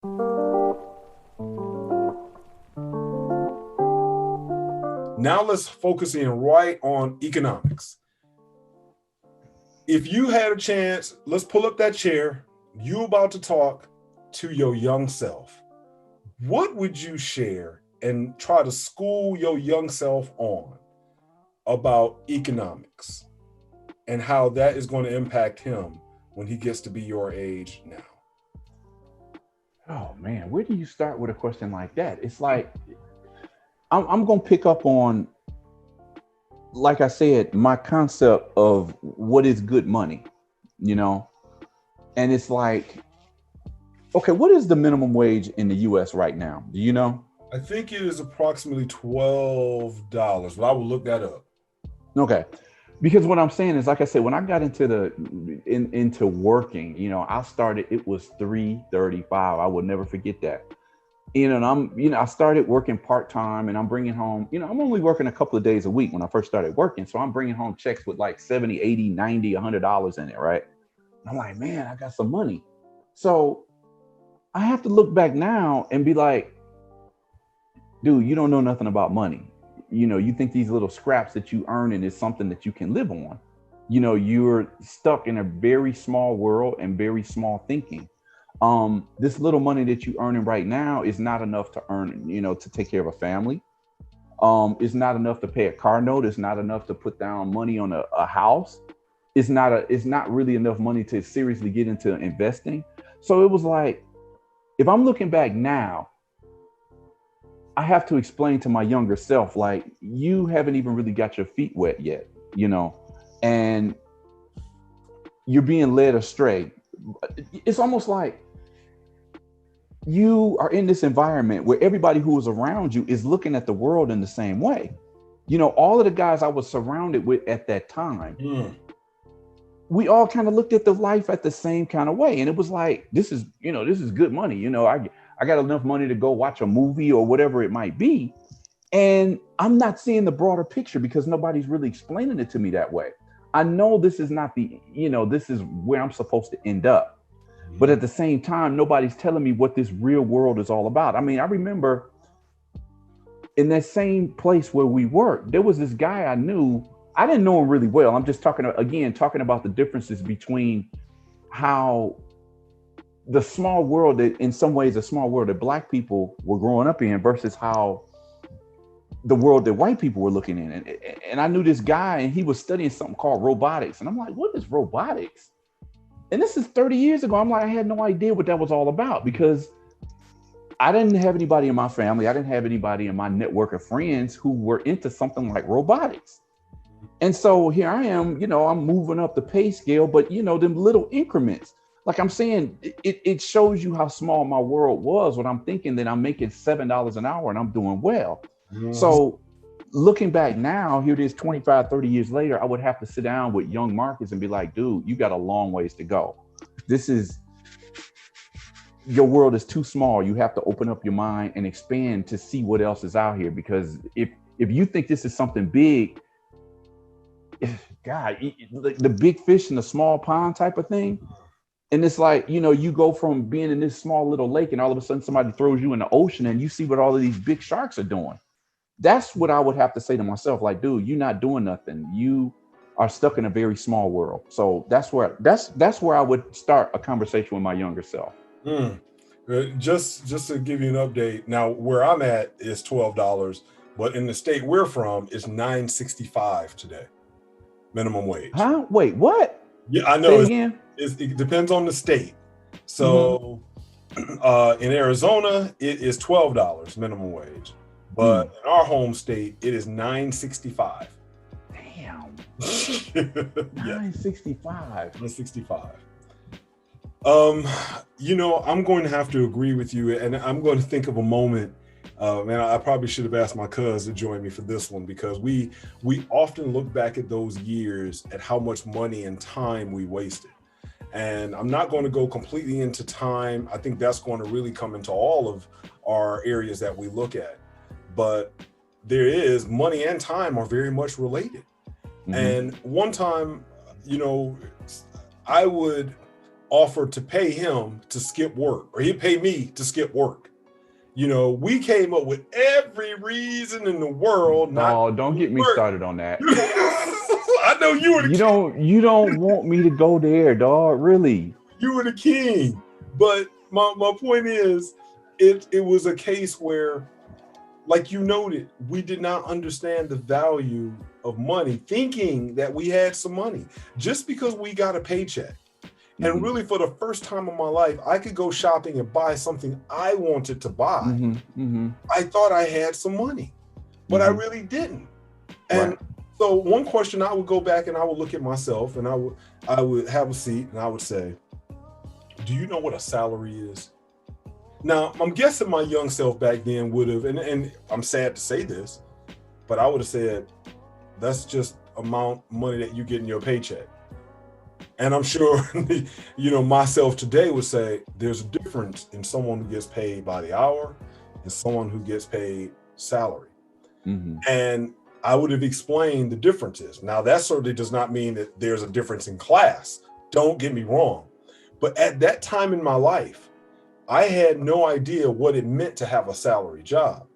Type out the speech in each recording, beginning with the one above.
Now let's focus in right on economics. If you had a chance, let's pull up that chair. You about to talk to your young self. What would you share and try to school your young self on about economics and how that is going to impact him when he gets to be your age now? Oh man, where do you start with a question like that? It's like I'm going to pick up on, like I said, my concept of what is good money, you know? And it's like, okay, what is the minimum wage in the US right now? Do you know? I think it is approximately $12, but I will look that up. Okay. Because what I'm saying is, like I said, when I got into into working, I started, it was 3:35. I will never forget that. And I started working part-time, and I'm bringing home, I'm only working a couple of days a week when I first started working. So I'm bringing home checks with like 70, 80, 90, $100 in it. Right. And I'm like, man, I got some money. So I have to look back now and be like, dude, you don't know nothing about money. You think these little scraps that you earn and is something that you can live on. You're stuck in a very small world and very small thinking. This little money that you earning right now is not enough to earn, to take care of a family. It's not enough to pay a car note. It's not enough to put down money on a house. It's not really enough money to seriously get into investing. So it was like, if I'm looking back now, I have to explain to my younger self, like, you haven't even really got your feet wet yet, and you're being led astray. It's almost like you are in this environment where everybody who is around you is looking at the world in the same way. All of the guys I was surrounded with at that time, we all kind of looked at the life at the same kind of way. And it was like, this is good money. I got enough money to go watch a movie or whatever it might be. And I'm not seeing the broader picture because nobody's really explaining it to me that way. I know this is not this is where I'm supposed to end up. But at the same time, nobody's telling me what this real world is all about. I mean, I remember in that same place where we worked, there was this guy I knew. I didn't know him really well. I'm just talking about the differences between how the small world that, in some ways, a small world that Black people were growing up in versus how the world that white people were looking in. And I knew this guy, and he was studying something called robotics. And I'm like, what is robotics? And this is 30 years ago. I'm like, I had no idea what that was all about because I didn't have anybody in my family. I didn't have anybody in my network of friends who were into something like robotics. And so here I am, I'm moving up the pay scale, but them little increments. Like I'm saying, it shows you how small my world was when I'm thinking that I'm making $7 an hour and I'm doing well. Mm-hmm. So looking back now, here it is 25, 30 years later, I would have to sit down with young Marcus and be like, dude, you got a long ways to go. Your world is too small. You have to open up your mind and expand to see what else is out here. Because if you think this is something big, God, the big fish in the small pond type of thing. And it's like, you go from being in this small little lake and all of a sudden somebody throws you in the ocean and you see what all of these big sharks are doing. That's what I would have to say to myself. Like, dude, you're not doing nothing. You are stuck in a very small world. So that's where I would start a conversation with my younger self. Just to give you an update. Now, where I'm at is $12, but in the state we're from, it's $9.65 today. Minimum wage. Huh? Wait, what? Yeah, I know. Say it again. It depends on the state. So in Arizona, it is $12 minimum wage. But in our home state, it is $9.65. Damn. $9.65. $9.65. I'm going to have to agree with you, and I'm going to think of a moment. Man, I probably should have asked my cousin to join me for this one because we often look back at those years at how much money and time we wasted. And I'm not going to go completely into time. I think that's going to really come into all of our areas that we look at. But there is money and time are very much related. Mm-hmm. And one time, offered to pay him to skip work, or he'd pay me to skip work. We came up with every reason in the world not Oh, don't to get me work. started on that. I know you were the king. You don't want me to go there, dog. Really? You were the king. But my point is, it was a case where, like you noted, we did not understand the value of money, thinking that we had some money just because we got a paycheck. And really, for the first time in my life, I could go shopping and buy something I wanted to buy. I thought I had some money, but I really didn't. And so one question, I would go back and I would look at myself, and I would have a seat and I would say, do you know what a salary is? Now, I'm guessing my young self back then would have, and I'm sad to say this, but I would have said, that's just amount of money that you get in your paycheck. And I'm sure, myself today would say there's a difference in someone who gets paid by the hour and someone who gets paid salary. And I would have explained the differences. Now, that certainly does not mean that there's a difference in class. Don't get me wrong. But at that time in my life, I had no idea what it meant to have a salary job.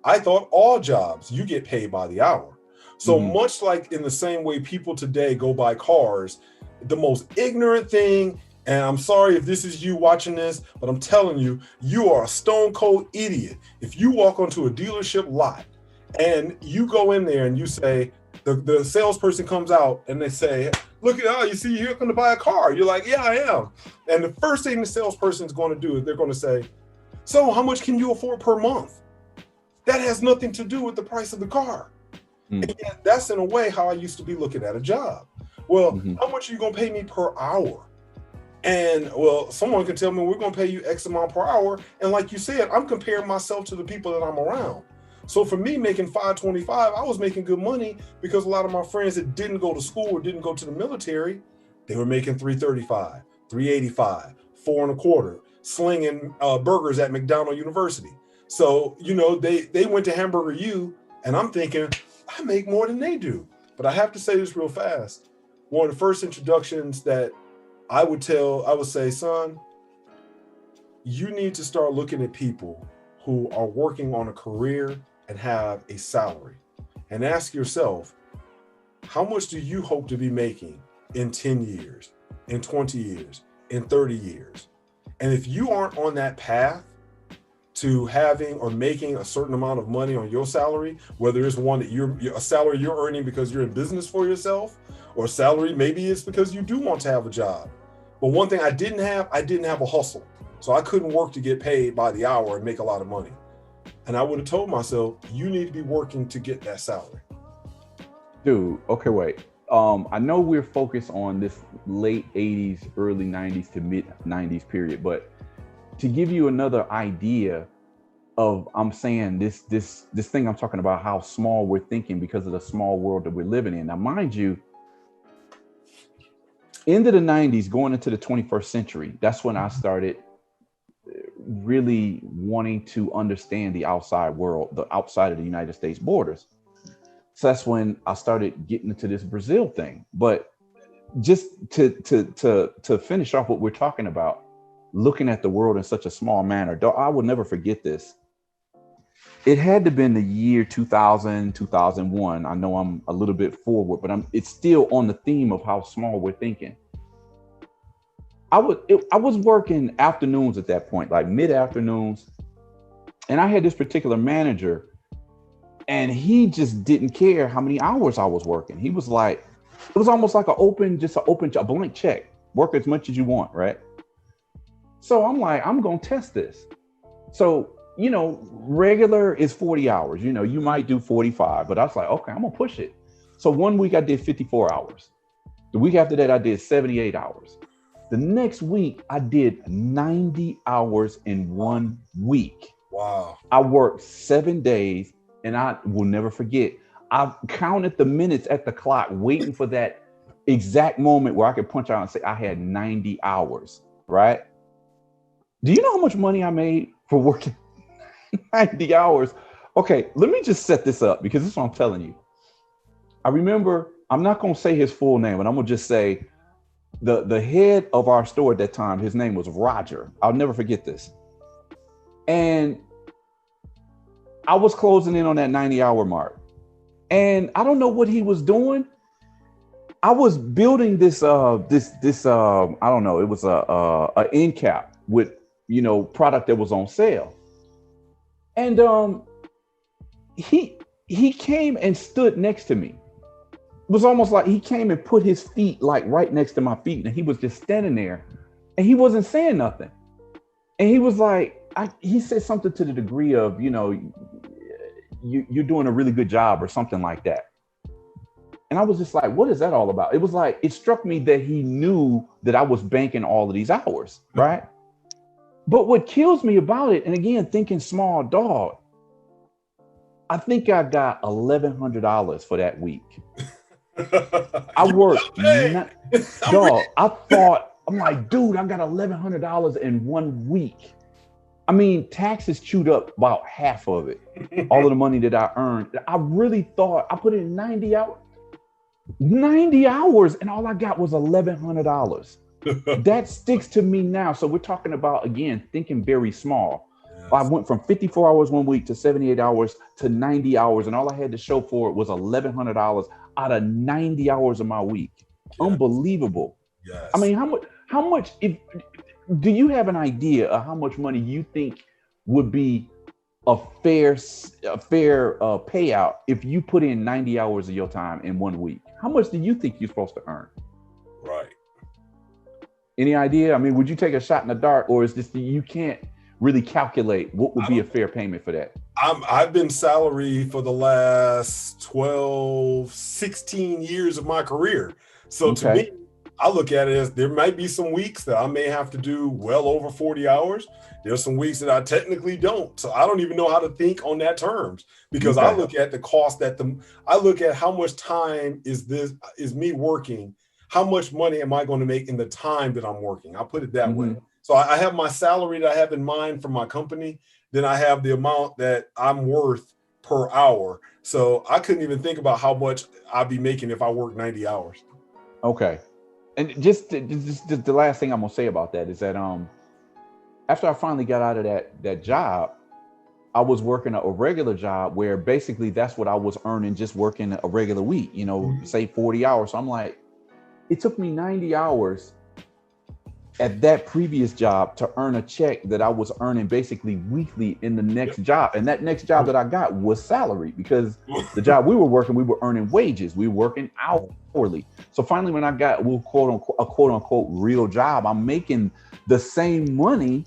I thought all jobs, you get paid by the hour. So much like in the same way people today go buy cars, the most ignorant thing, and I'm sorry if this is you watching this, but I'm telling you, you are a stone cold idiot if you walk onto a dealership lot and you go in there and you say, the salesperson comes out and they say, look at, you see, you're going to buy a car. You're like, yeah, I am. And the first thing the salesperson is going to do is they're going to say, so how much can you afford per month? That has nothing to do with the price of the car. And yet, that's in a way how I used to be looking at a job. Well, how much are you going to pay me per hour? And well, someone can tell me we're going to pay you X amount per hour. And like you said, I'm comparing myself to the people that I'm around. So for me, making $525, I was making good money because a lot of my friends that didn't go to school or didn't go to the military, they were making $335, $385, $4.25, slinging burgers at McDonald University. So, they went to Hamburger U, and I'm thinking, I make more than they do. But I have to say this real fast. One of the first introductions that I would say, son, you need to start looking at people who are working on a career and have a salary, and ask yourself, how much do you hope to be making in 10 years, in 20 years, in 30 years? And if you aren't on that path to having or making a certain amount of money on your salary, whether it's one that a salary you're earning because you're in business for yourself, or salary maybe it's because you do want to have a job. But one thing I didn't have a hustle. So I couldn't work to get paid by the hour and make a lot of money. And I would have told myself, you need to be working to get that salary. Dude, okay, wait. I know we're focused on this late 80s, early 90s to mid 90s period, but to give you another idea of, I'm saying this thing I'm talking about, how small we're thinking because of the small world that we're living in. Now, mind you, into the 90s, going into the 21st century, that's when I started really wanting to understand the outside world, the outside of the United States borders. So that's when I started getting into this Brazil thing. But just to finish off what we're talking about, looking at the world in such a small manner, I will never forget this. It had to have been the year 2000, 2001. I know I'm a little bit forward, but it's still on the theme of how small we're thinking. I was working afternoons at that point, like mid-afternoons. And I had this particular manager, and he just didn't care how many hours I was working. He was like, it was almost like a blank check. Work as much as you want, right? So I'm like, I'm going to test this. So, regular is 40 hours. You might do 45, but I was like, okay, I'm going to push it. So one week I did 54 hours. The week after that, I did 78 hours. The next week, I did 90 hours in 1 week. Wow. I worked 7 days, and I will never forget. I counted the minutes at the clock, waiting for that exact moment where I could punch out and say I had 90 hours, right? Do you know how much money I made for working 90 hours? Okay, let me just set this up, because this is what I'm telling you. I remember, I'm not going to say his full name, but I'm going to just say, The head of our store at that time, his name was Roger. I'll never forget this. And I was closing in on that 90-hour mark. And I don't know what he was doing. I was building this I don't know, it was a end cap with, you know, product that was on sale. And he came and stood next to me. It was almost like he came and put his feet like right next to my feet, and he was just standing there and he wasn't saying nothing. And he was like, he said something to the degree of, you know, you're doing a really good job or something like that. And I was just like, what is that all about? It was like, it struck me that he knew that I was banking all of these hours, right? But what kills me about it, and again, thinking small dog, I think I got $1,100 for that week. I worked, dog. I'm like, dude, I got $1,100 in 1 week. I mean, taxes chewed up about half of it, all of the money that I earned. I really thought I put in 90 hours, and all I got was $1,100. That sticks to me now. So we're talking about, again, thinking very small. Yes. I went from 54 hours 1 week to 78 hours to 90 hours, and all I had to show for it was $1,100 out of 90 hours of my week. Yes. Unbelievable. Yes. I mean, how much, do you have an idea of how much money you think would be a fair payout if you put in 90 hours of your time in 1 week? How much do you think you're supposed to earn? Right. Any idea? I mean, would you take a shot in the dark, or is this, you can't really calculate what would be a fair payment for that? I've been salary for the last 12, 16 years of my career. So to me, I look at it as there might be some weeks that I may have to do well over 40 hours. There's some weeks that I technically don't. So I don't even know how to think on that terms, because I look at the cost I look at how much time is me working. How much money am I going to make in the time that I'm working? I'll put it that way. So I have my salary that I have in mind for my company. Then I have the amount that I'm worth per hour. So I couldn't even think about how much I'd be making if I work 90 hours. Okay. And just the last thing I'm going to say about that is that after I finally got out of that job, I was working a regular job where basically that's what I was earning just working a regular week, you know, say 40 hours. So I'm like, it took me 90 hours at that previous job to earn a check that I was earning basically weekly in the next job. And that next job that I got was salary, because the job we were working, we were earning wages. We were working hourly. So finally, when I got a quote unquote real job, I'm making the same money,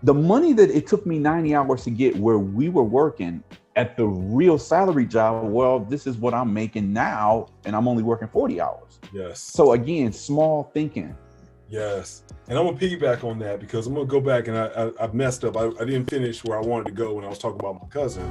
the money that it took me 90 hours to get where we were working at the real salary job. Well, this is what I'm making now, and I'm only working 40 hours. Yes. So again, small thinking. Yes. And I'm going to piggyback on that, because I'm going to go back, and I messed up. I didn't finish where I wanted to go when I was talking about my cousin.